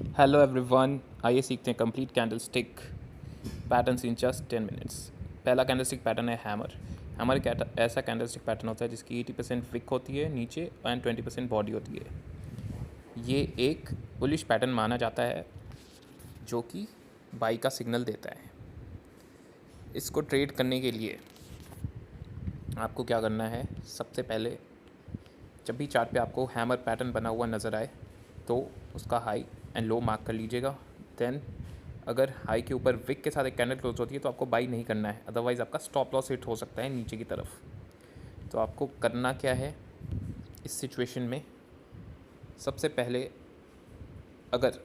Hello everyone, आइए सीखते हैं complete candle stick patterns in just 10 minutes. पहला कैंडल स्टिक पैटर्न है हैमर। हैमर एक ऐसा कैंडल स्टिक पैटर्न होता है जिसकी 80% विक होती है नीचे एंड 20% बॉडी होती है। ये एक बुलिश पैटर्न माना जाता है जो कि बाई का सिग्नल देता है। इसको ट्रेड करने के लिए आपको क्या करना है, सबसे पहले जब भी चार्ट पे आपको हैमर पैटर्न बना हुआ नज़र आए तो उसका हाई एंड लो मार्क कर लीजिएगा। देन अगर हाई के ऊपर विक के साथ एक कैंडल क्लोज होती है तो आपको बाई नहीं करना है, अदरवाइज़ आपका स्टॉप लॉस हिट हो सकता है नीचे की तरफ। तो आपको करना क्या है इस सिचुएशन में, सबसे पहले अगर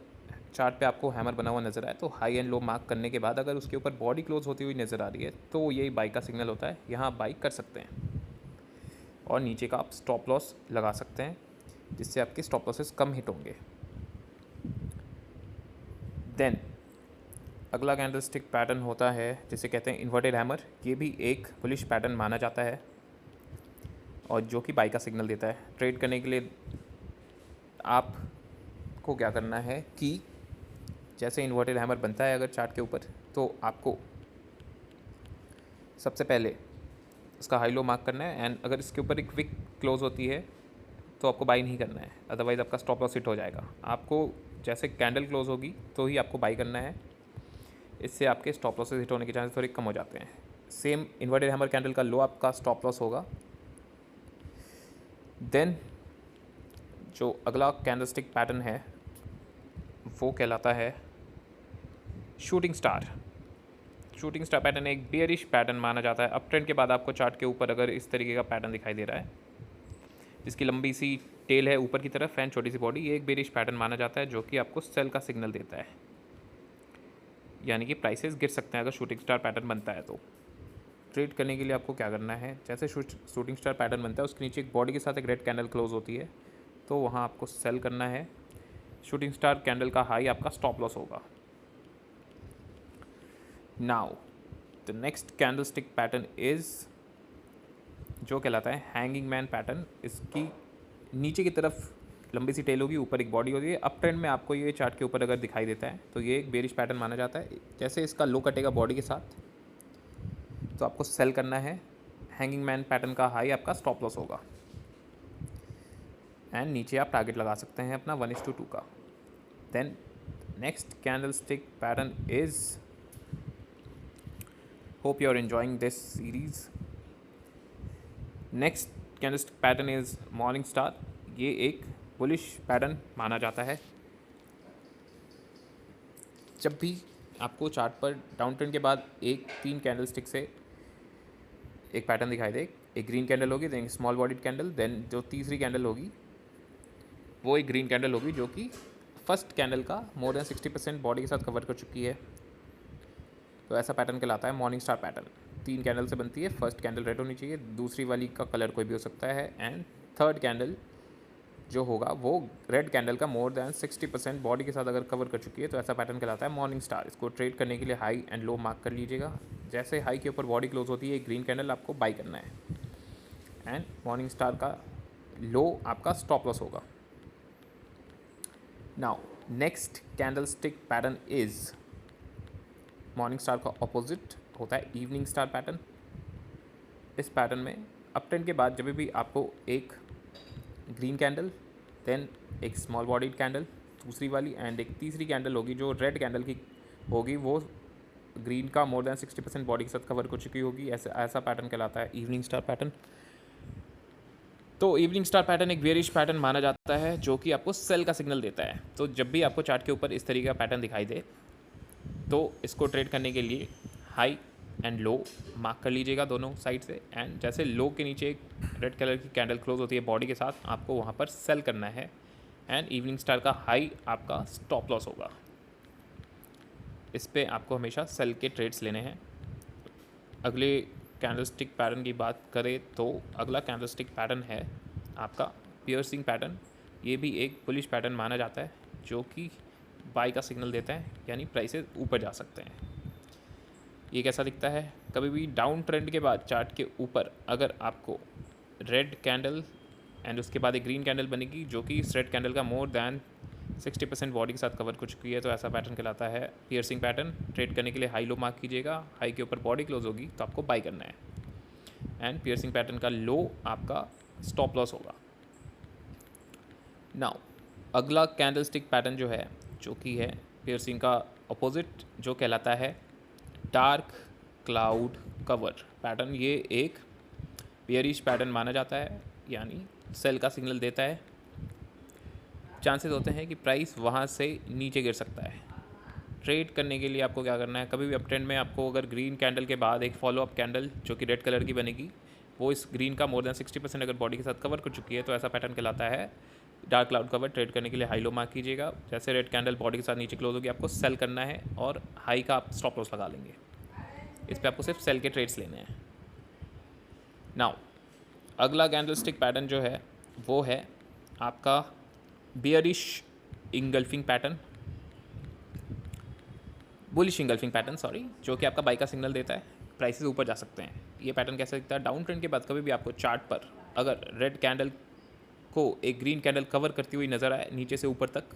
चार्ट पे आपको हैमर बना हुआ नज़र आए तो हाई एंड लो मार्क करने के बाद अगर उसके ऊपर बॉडी क्लोज होती हुई नज़र आ रही है तो यही बाई का सिग्नल होता है, यहाँ आप बाई कर सकते हैं और नीचे का आप स्टॉप लॉस लगा सकते हैं जिससे आपके स्टॉप लॉसेस कम हिट होंगे। देन अगला कैंडल स्टिक पैटर्न होता है जिसे कहते हैं इन्वर्टेड हैमर। ये भी एक बुलिश पैटर्न माना जाता है और जो कि बाई का सिग्नल देता है। ट्रेड करने के लिए आपको क्या करना है कि जैसे इन्वर्टेड हैमर बनता है अगर चार्ट के ऊपर, तो आपको सबसे पहले उसका हाई लो मार्क करना है एंड अगर इसके ऊपर एक विक क्लोज होती है तो आपको बाई नहीं करना है, अदरवाइज़ आपका स्टॉप लॉस हिट हो जाएगा। आपको जैसे कैंडल क्लोज होगी तो ही आपको बाई करना है, इससे आपके स्टॉप लॉसेस हिट होने के चांसेस थोड़े कम हो जाते हैं। सेम इन्वर्टेड हैमर कैंडल का लो आपका स्टॉप लॉस होगा। देन जो अगला कैंडल स्टिक पैटर्न है वो कहलाता है shooting star. Shooting star pattern एक बेयरिश पैटर्न माना जाता है। अप ट्रेंड के बाद आपको चार्ट के ऊपर अगर इस तरीके का पैटर्न दिखाई दे रहा है जिसकी लंबी सी टेल है ऊपर की तरफ एंड छोटी सी बॉडी, ये एक बेयरिश पैटर्न माना जाता है जो कि आपको सेल का सिग्नल देता है, यानी कि प्राइसेस गिर सकते हैं अगर शूटिंग स्टार पैटर्न बनता है। तो ट्रेड करने के लिए आपको क्या करना है, जैसे शूटिंग स्टार पैटर्न बनता है उसके नीचे एक बॉडी के साथ एक रेड कैंडल क्लोज होती है तो वहाँ आपको सेल करना है। शूटिंग स्टार कैंडल का हाई आपका स्टॉप लॉस होगा। Now the next candle stick pattern is जो कहलाता है हैंगिंग मैन पैटर्न। इसकी नीचे की तरफ लंबी सी टेल होगी, ऊपर एक बॉडी होती है। अप ट्रेंड में आपको ये चार्ट के ऊपर अगर दिखाई देता है तो ये एक बेरिश पैटर्न माना जाता है। जैसे इसका लो कटेगा बॉडी के साथ तो आपको सेल करना है। हैंगिंग मैन पैटर्न का हाई आपका स्टॉप लॉस होगा एंड नीचे आप टारगेट लगा सकते हैं अपना 1:2 का। Then next candle stick pattern is, hope you are enjoying this series. Next candle stick pattern is morning star. ये एक बुलिश पैटर्न माना जाता है। जब भी आपको चार्ट पर डाउन ट्रेंड के बाद एक 3 कैंडल स्टिक से एक पैटर्न दिखाई दे, एक ग्रीन कैंडल होगी, then small bodied candle, then जो तीसरी कैंडल होगी वो एक ग्रीन कैंडल होगी जो कि फर्स्ट कैंडल का मोर देन 60% बॉडी के साथ कवर कर चुकी है, तो ऐसा पैटर्न कहलाता है मॉर्निंग स्टार पैटर्न। 3 कैंडल से बनती है। फर्स्ट कैंडल रेड होनी चाहिए, दूसरी वाली का कलर कोई भी हो सकता है एंड थर्ड कैंडल जो होगा वो रेड कैंडल का मोर देन 60% बॉडी के साथ अगर कवर कर चुकी है तो ऐसा पैटर्न कहलाता है मॉर्निंग स्टार। इसको ट्रेड करने के लिए हाई एंड लो मार्क कर लीजिएगा। जैसे हाई के ऊपर बॉडी क्लोज होती है ग्रीन कैंडल आपको बाई करना है एंड मॉर्निंग स्टार का लो आपका स्टॉप लॉस होगा। Now next candle stick pattern is, morning star का ऑपोजिट होता है इवनिंग स्टार पैटर्न। इस पैटर्न में अप ट्रेंड के बाद जब भी आपको एक ग्रीन कैंडल, देन एक स्मॉल बॉडीड कैंडल दूसरी वाली एंड एक तीसरी कैंडल होगी जो रेड कैंडल की होगी, वो ग्रीन का मोर देन 60% बॉडी के साथ कवर हो चुकी होगी, ऐसा पैटर्न कहलाता है इवनिंग स्टार पैटर्न। तो इवनिंग स्टार पैटर्न एक बेयरिश पैटर्न माना जाता है जो कि आपको सेल का सिग्नल देता है। तो जब भी आपको चार्ट के ऊपर इस तरीके का पैटर्न दिखाई दे तो इसको ट्रेड करने के लिए हाई एंड लो मार्क कर लीजिएगा दोनों साइड से एंड जैसे लो के नीचे एक रेड कलर की कैंडल क्लोज होती है बॉडी के साथ, आपको वहाँ पर सेल करना है एंड इवनिंग स्टार का हाई आपका स्टॉप लॉस होगा। इस पे आपको हमेशा सेल के ट्रेड्स लेने हैं। अगले कैंडल स्टिक पैटर्न की बात करें तो अगला कैंडल स्टिक पैटर्न है आपका पियर्सिंग पैटर्न। ये भी एक बुलिश पैटर्न माना जाता है जो कि बाई का सिग्नल देता है, यानी प्राइसेस ऊपर जा सकते हैं। ये कैसा दिखता है, कभी भी डाउन ट्रेंड के बाद चार्ट के ऊपर अगर आपको रेड कैंडल एंड उसके बाद एक ग्रीन कैंडल बनेगी जो कि इस रेड कैंडल का मोर दैन 60% बॉडी के साथ कवर हो चुकी है, तो ऐसा पैटर्न कहलाता है पियर्सिंग पैटर्न। ट्रेड करने के लिए हाई लो मार्क कीजिएगा, हाई के ऊपर बॉडी क्लोज होगी तो आपको बाई करना है, एंड पियर्सिंग पैटर्न का लो आपका स्टॉप लॉस होगा। नाउ अगला कैंडलस्टिक पैटर्न जो है, जो कि है पियर्सिंग का अपोजिट, जो कहलाता है डार्क क्लाउड कवर पैटर्न। ये एक बेयरिश पैटर्न माना जाता है, यानी सेल का सिग्नल देता है। चांसेस होते हैं कि प्राइस वहाँ से नीचे गिर सकता है। ट्रेड करने के लिए आपको क्या करना है, कभी भी अप ट्रेंड में आपको अगर ग्रीन कैंडल के बाद एक फॉलो अप कैंडल जो कि रेड कलर की बनेगी, वो इस ग्रीन का मोर देन 60% अगर बॉडी के साथ कवर कर चुकी है, तो ऐसा पैटर्न कहलाता है डार्क क्लाउड कवर। ट्रेड करने के लिए हाई लो मार्क कीजिएगा, जैसे रेड कैंडल बॉडी के साथ नीचे क्लोज होगी आपको सेल करना है, और हाई का आप स्टॉप लॉस लगा लेंगे। इस पर आपको सिर्फ सेल के ट्रेड्स लेने हैं। नाउ अगला कैंडलस्टिक पैटर्न जो है वो है आपका bearish engulfing pattern, bullish engulfing pattern sorry, जो कि आपका बाई का सिग्नल देता है, प्राइसेस ऊपर जा सकते हैं। ये पैटर्न कैसा दिखता है, डाउन ट्रेंड के बाद कभी भी आपको चार्ट पर अगर रेड कैंडल को एक ग्रीन कैंडल कवर करती हुई नज़र आए नीचे से ऊपर तक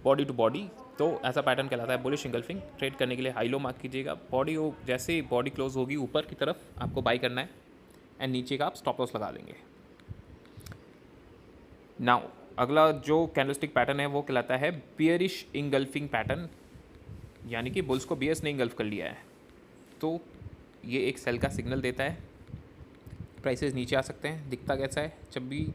बॉडी टू बॉडी, तो ऐसा पैटर्न कहलाता है बुलिश इंगल्फिंग। ट्रेड करने के लिए हाई लो मार्क कीजिएगा, बॉडी हो जैसे ही बॉडी क्लोज होगी ऊपर की तरफ आपको बाई करना है, एंड नीचे का आप स्टॉप लॉस लगा लेंगे। नाउ अगला जो कैंडलस्टिक पैटर्न है वो कहलाता है बियरिश इंगल्फिंग पैटर्न, यानी कि बुल्स को बियर्स ने इंगल्फ कर लिया है, तो ये एक सेल का सिग्नल देता है, प्राइसेस नीचे आ सकते हैं। दिखता कैसा है, जब भी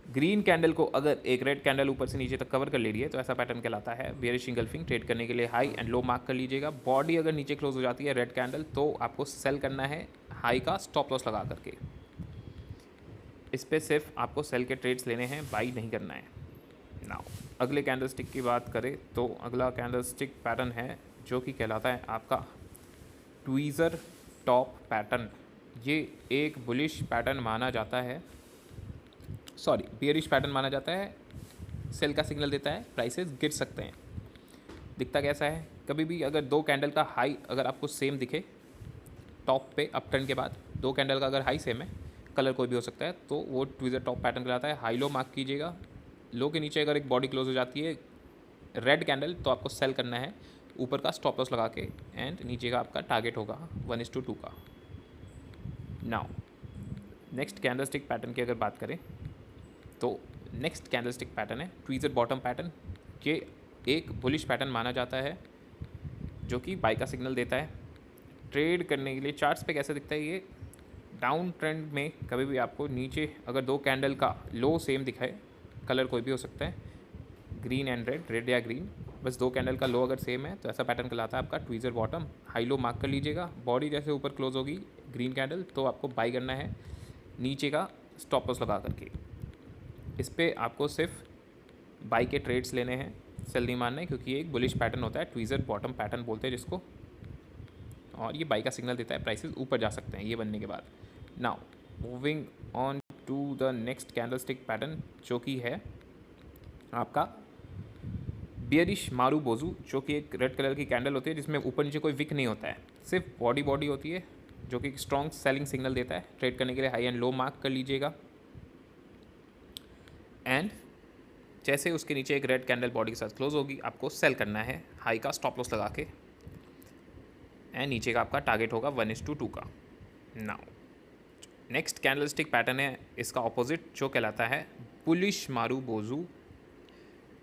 ग्रीन कैंडल को अगर एक रेड कैंडल ऊपर से नीचे तक कवर कर ले रही है, तो ऐसा पैटर्न कहलाता है बियरिश इंगल्फिंग। ट्रेड करने के लिए हाई एंड लो मार्क कर लीजिएगा, बॉडी अगर नीचे क्लोज हो जाती है रेड कैंडल, तो आपको सेल करना है हाई का स्टॉप लॉस लगा करके। इस पर सिर्फ आपको सेल के ट्रेड्स लेने हैं, बाई नहीं करना है। नाउ अगले कैंडलस्टिक की बात करें तो अगला कैंडलस्टिक पैटर्न है जो कि कहलाता है आपका ट्वीज़र टॉप पैटर्न। ये एक बुलिश पैटर्न माना जाता है, सॉरी बियरिश पैटर्न माना जाता है। सेल का सिग्नल देता है, प्राइसेस गिर सकते हैं। दिखता कैसा है, कभी भी अगर दो कैंडल का हाई अगर आपको सेम दिखे टॉप पे अप ट्रेंड के बाद, दो कैंडल का अगर हाई सेम है, कलर कोई भी हो सकता है, तो वो ट्वीज़र टॉप पैटर्न कहलाता है। हाई लो मार्क कीजिएगा, लो के नीचे अगर एक बॉडी क्लोज हो जाती है रेड कैंडल, तो आपको सेल करना है ऊपर का स्टॉप लॉस लगा के, एंड नीचे का आपका टारगेट होगा 1:2 का। नाउ नेक्स्ट कैंडलस्टिक पैटर्न की अगर बात करें तो नेक्स्ट कैंडलस्टिक पैटर्न है ट्वीज़र बॉटम पैटर्न। ये एक बुलिश पैटर्न माना जाता है जो कि बाई का सिग्नल देता है। ट्रेड करने के लिए चार्ट्स पे कैसे दिखता है, ये डाउन ट्रेंड में कभी भी आपको नीचे अगर दो कैंडल का लो सेम दिखाए, कलर कोई भी हो सकता है, ग्रीन एंड रेड, रेड या ग्रीन, बस दो कैंडल का लो अगर सेम है, तो ऐसा पैटर्न कहलाता है आपका tweezer bottom. High low mark कर लीजिएगा, बॉडी जैसे ऊपर क्लोज होगी ग्रीन कैंडल, तो आपको बाई करना है नीचे का स्टॉप लॉस लगा करके। इस पर आपको सिर्फ बाई के ट्रेड्स लेने हैं, सेल नहीं मानना है, क्योंकि ये एक बुलिश पैटर्न होता है, ट्वीज़र बॉटम पैटर्न बोलते हैं जिसको, और ये बाई का सिग्नल देता है, प्राइसेस ऊपर जा सकते हैं ये बनने के बाद। Now moving on to the next candlestick pattern जो कि है आपका बियरिश मारू बोजू, जो कि एक रेड कलर की कैंडल होती है जिसमें ऊपर नीचे कोई विक नहीं होता है, सिर्फ बॉडी बॉडी होती है, जो कि एक स्ट्रॉन्ग सेलिंग सिग्नल देता है। ट्रेड करने के लिए हाई एंड लो मार्क कर लीजिएगा, एंड जैसे उसके नीचे एक रेड कैंडल बॉडी के साथ क्लोज होगी, आपको सेल करना है हाई का स्टॉप लॉस लगा के, एंड नीचे का आपका टारगेट होगा 1:2 का। नाउ नेक्स्ट कैंडलस्टिक पैटर्न है इसका ऑपोजिट, जो कहलाता है बुलिश मारू बोजू।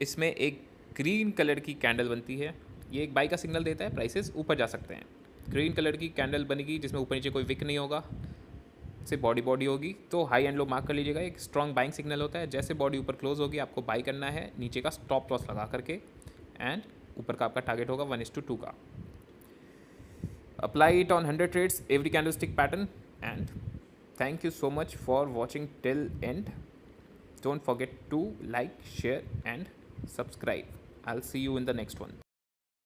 इसमें एक ग्रीन कलर की कैंडल बनती है, ये एक बाई का सिग्नल देता है, प्राइसेस ऊपर जा सकते हैं। ग्रीन कलर की कैंडल बनेगी जिसमें ऊपर नीचे कोई विक नहीं होगा, सिर्फ बॉडी बॉडी होगी, तो हाई एंड लो मार्क कर लीजिएगा। एक स्ट्रॉन्ग बाइंग सिग्नल होता है, जैसे बॉडी ऊपर क्लोज होगी आपको बाई करना है नीचे का स्टॉप लॉस लगा करके, एंड ऊपर का आपका टारगेट होगा 1:2 का। Apply it on 100 trades every candlestick pattern, and thank you so much for watching till end. Don't forget to like, share and subscribe. I'll see you in the next one.